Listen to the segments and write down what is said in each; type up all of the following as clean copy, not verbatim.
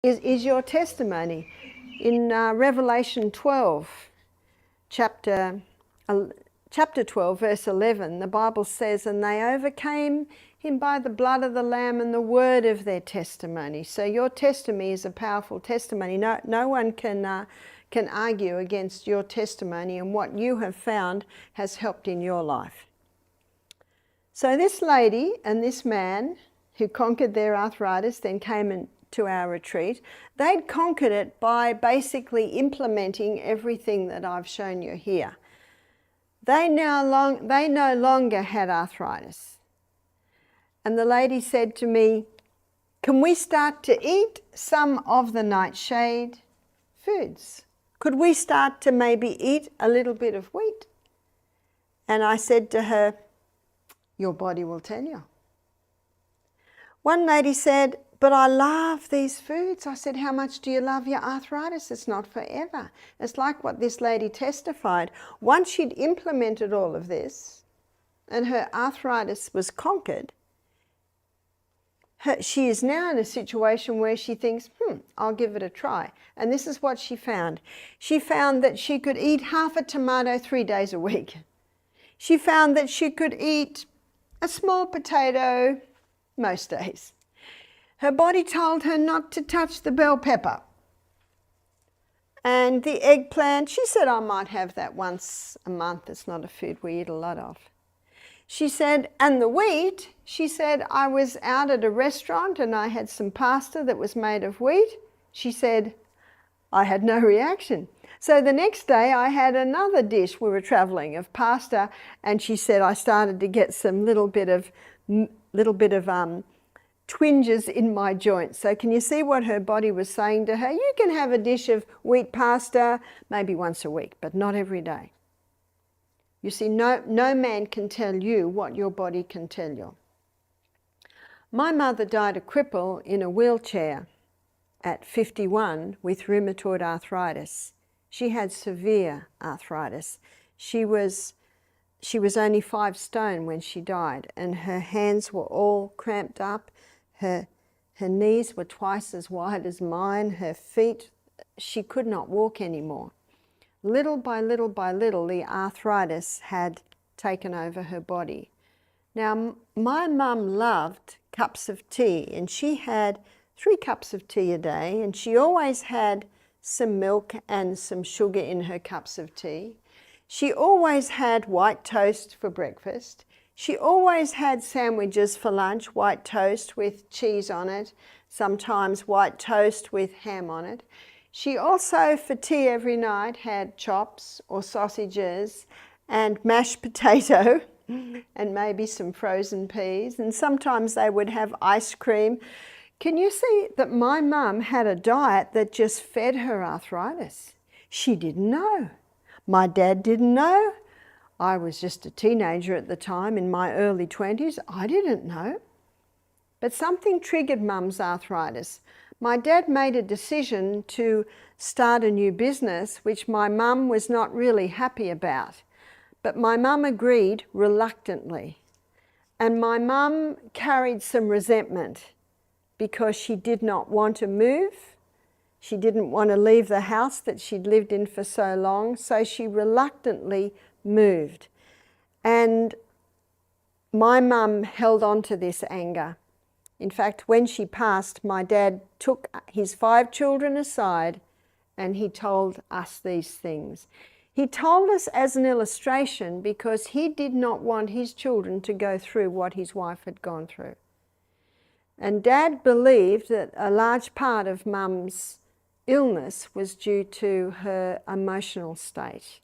is your testimony. In Revelation 12, chapter 12, verse 11, the Bible says, "And they overcame him by the blood of the Lamb and the word of their testimony." So your testimony is a powerful testimony. No one can argue against your testimony, and what you have found has helped in your life. So this lady and this man who conquered their arthritis then came to our retreat. They'd conquered it by basically implementing everything that I've shown you here. They no longer had arthritis. And the lady said to me, "Can we start to eat some of the nightshade foods? Could we start to maybe eat a little bit of wheat?" And I said to her, "Your body will tell you." One lady said, "But I love these foods." I said, "How much do you love your arthritis? It's not forever." It's like what this lady testified. Once she'd implemented all of this and her arthritis was conquered, she is now in a situation where she thinks, I'll give it a try. And this is what she found. She found that she could eat half a tomato 3 days a week. She found that she could eat a small potato most days. Her body told her not to touch the bell pepper. And the eggplant, she said, "I might have that once a month. It's not a food we eat a lot of." She said, and the wheat, she said, "I was out at a restaurant and I had some pasta that was made of wheat." She said, "I had no reaction." So the next day I had another dish, we were traveling, of pasta, and she said, "I started to get some little bit of twinges in my joints." So can you see what her body was saying to her? You can have a dish of wheat pasta maybe once a week, but not every day. You see, no man can tell you what your body can tell you. My mother died a cripple in a wheelchair at 51 with rheumatoid arthritis. She had severe arthritis. She was only 5 stone when she died, and her hands were all cramped up. Her knees were twice as wide as mine. Her feet, she could not walk anymore. Little by little by little, the arthritis had taken over her body. Now, my mum loved cups of tea, and she had 3 cups of tea a day, and she always had some milk and some sugar in her cups of tea. She always had white toast for breakfast. She always had sandwiches for lunch, white toast with cheese on it, sometimes white toast with ham on it. She also, for tea every night, had chops or sausages and mashed potato and maybe some frozen peas, and sometimes they would have ice cream. Can you see that my mum had a diet that just fed her arthritis? She didn't know. My dad didn't know. I was just a teenager at the time, in my early 20s. I didn't know. But something triggered Mum's arthritis. My dad made a decision to start a new business, which my mum was not really happy about. But my mum agreed reluctantly. And my mum carried some resentment because she did not want to move. She didn't want to leave the house that she'd lived in for so long, so she reluctantly moved. And my mum held on to this anger. In fact, when she passed, my dad took his 5 children aside and he told us these things. He told us as an illustration because he did not want his children to go through what his wife had gone through. And Dad believed that a large part of Mum's illness was due to her emotional state,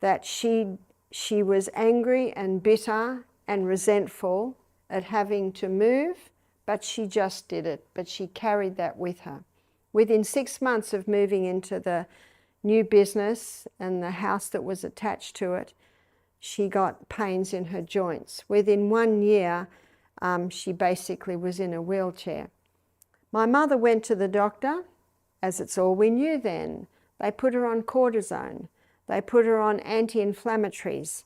that she was angry and bitter and resentful at having to move, but she just did it, but she carried that with her. Within 6 months of moving into the new business and the house that was attached to it, she got pains in her joints. Within 1 year, she basically was in a wheelchair. My mother went to the doctor, as it's all we knew then. They put her on cortisone. They put her on anti-inflammatories.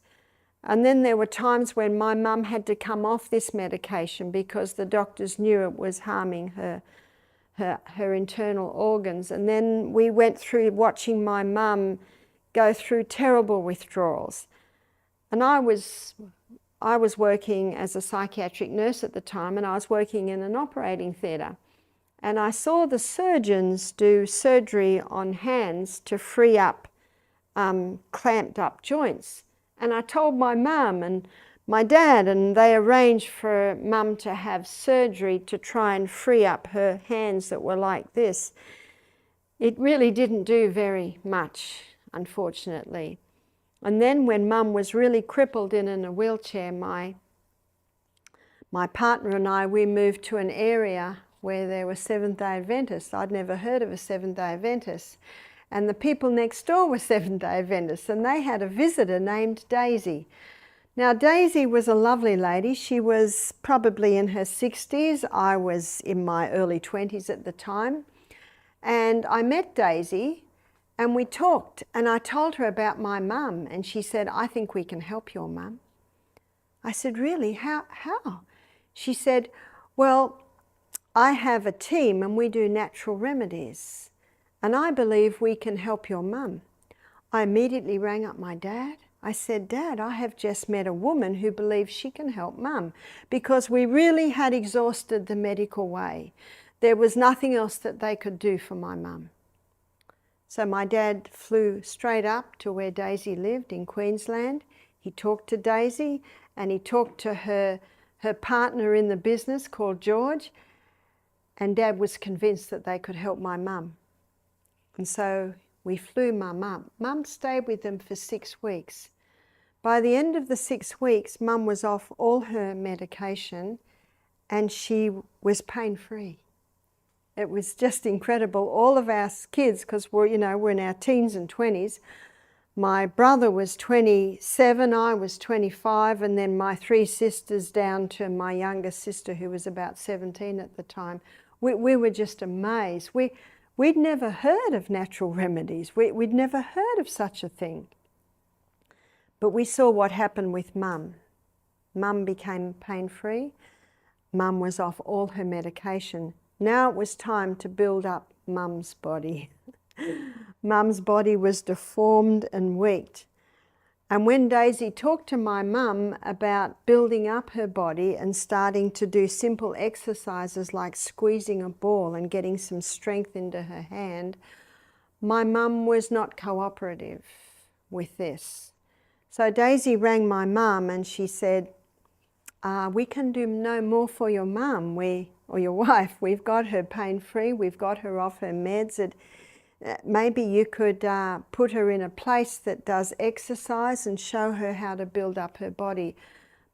And then there were times when my mum had to come off this medication because the doctors knew it was harming her her internal organs. And then we went through watching my mum go through terrible withdrawals. And I was working as a psychiatric nurse at the time, and I was working in an operating theatre. And I saw the surgeons do surgery on hands to free up clamped up joints. And I told my mum and my dad, and they arranged for mum to have surgery to try and free up her hands that were like this. It really didn't do very much, unfortunately. And then when mum was really crippled and in a wheelchair, my partner and I, we moved to an area where there were Seventh-day Adventists. I'd never heard of a Seventh-day Adventist. And the people next door were Seventh-day Adventists, and they had a visitor named Daisy. Now, Daisy was a lovely lady. She was probably in her 60s. I was in my early 20s at the time. And I met Daisy, and we talked, and I told her about my mum, and she said, "I think we can help your mum." I said, "Really? How?" She said, "Well, I have a team, and we do natural remedies, and I believe we can help your mum." I immediately rang up my dad. I said, "Dad, I have just met a woman who believes she can help mum," because we really had exhausted the medical way. There was nothing else that they could do for my mum. So my dad flew straight up to where Daisy lived in Queensland. He talked to Daisy, and he talked to her partner in the business called George, and Dad was convinced that they could help my mum. And so we flew Mum up. Mum stayed with them for 6 weeks. By the end of the 6 weeks, Mum was off all her medication and she was pain-free. It was just incredible. All of our kids, because we're in our teens and 20s, my brother was 27, I was 25, and then my 3 sisters down to my younger sister who was about 17 at the time. We were just amazed. We'd never heard of natural remedies. We'd never heard of such a thing. But we saw what happened with Mum. Mum became pain-free. Mum was off all her medication. Now it was time to build up Mum's body. Mum's body was deformed and weak. And when Daisy talked to my mum about building up her body and starting to do simple exercises like squeezing a ball and getting some strength into her hand, my mum was not cooperative with this. So Daisy rang my mum and she said, "We can do no more for your mum, or your wife. We've got her pain-free, we've got her off her meds. Maybe you could put her in a place that does exercise and show her how to build up her body."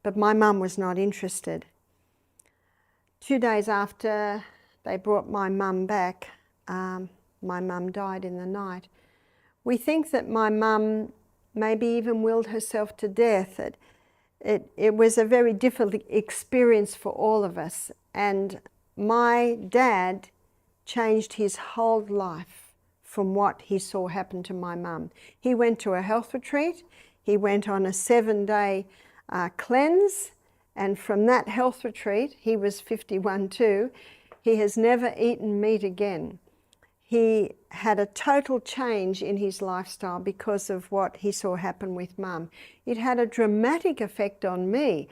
But my mum was not interested. 2 days after they brought my mum back, my mum died in the night. We think that my mum maybe even willed herself to death. It was a very difficult experience for all of us. And my dad changed his whole life from what he saw happen to my mum. He went to a health retreat, he went on a 7-day cleanse, and from that health retreat, he was 51 too, he has never eaten meat again. He had a total change in his lifestyle because of what he saw happen with Mum. It had a dramatic effect on me.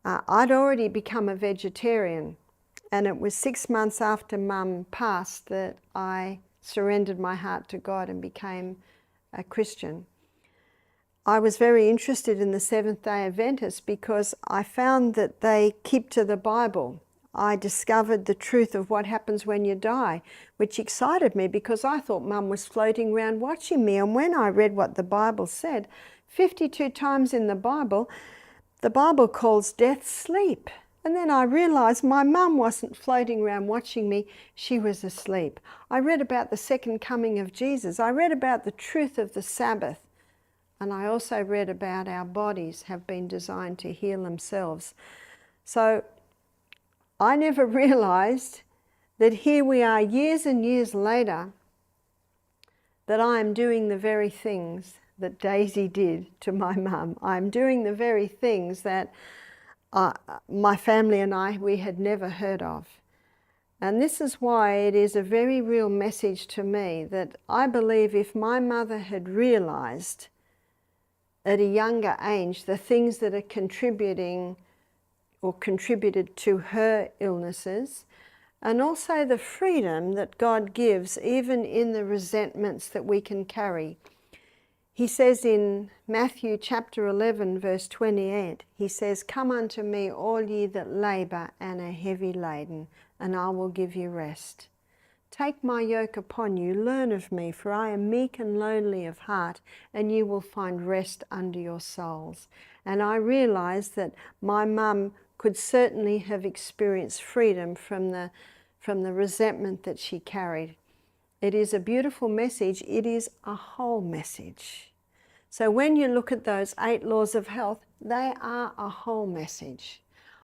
I'd already become a vegetarian, and it was 6 months after Mum passed that I surrendered my heart to God and became a Christian. I was very interested in the Seventh-day Adventists because I found that they keep to the Bible. I discovered the truth of what happens when you die, which excited me because I thought Mum was floating around watching me. And when I read what the Bible said, 52 times in the Bible calls death sleep. And then I realised my mum wasn't floating around watching me, she was asleep. I read about the second coming of Jesus. I read about the truth of the Sabbath. And I also read about our bodies have been designed to heal themselves. So I never realised that here we are years and years later, that I am doing the very things that Daisy did to my mum. I'm doing the very things that my family and I, we had never heard of. And this is why it is a very real message to me that I believe if my mother had realized at a younger age the things that are contributing or contributed to her illnesses, and also the freedom that God gives even in the resentments that we can carry. He says in Matthew chapter 11 verse 28, he says, "Come unto me all ye that labour and are heavy laden, and I will give you rest. Take my yoke upon you, learn of me, for I am meek and lowly of heart, and you will find rest unto your souls." And I realised that my mum could certainly have experienced freedom from the resentment that she carried. It is a beautiful message. It is a whole message. So when you look at those 8 laws of health, they are a whole message.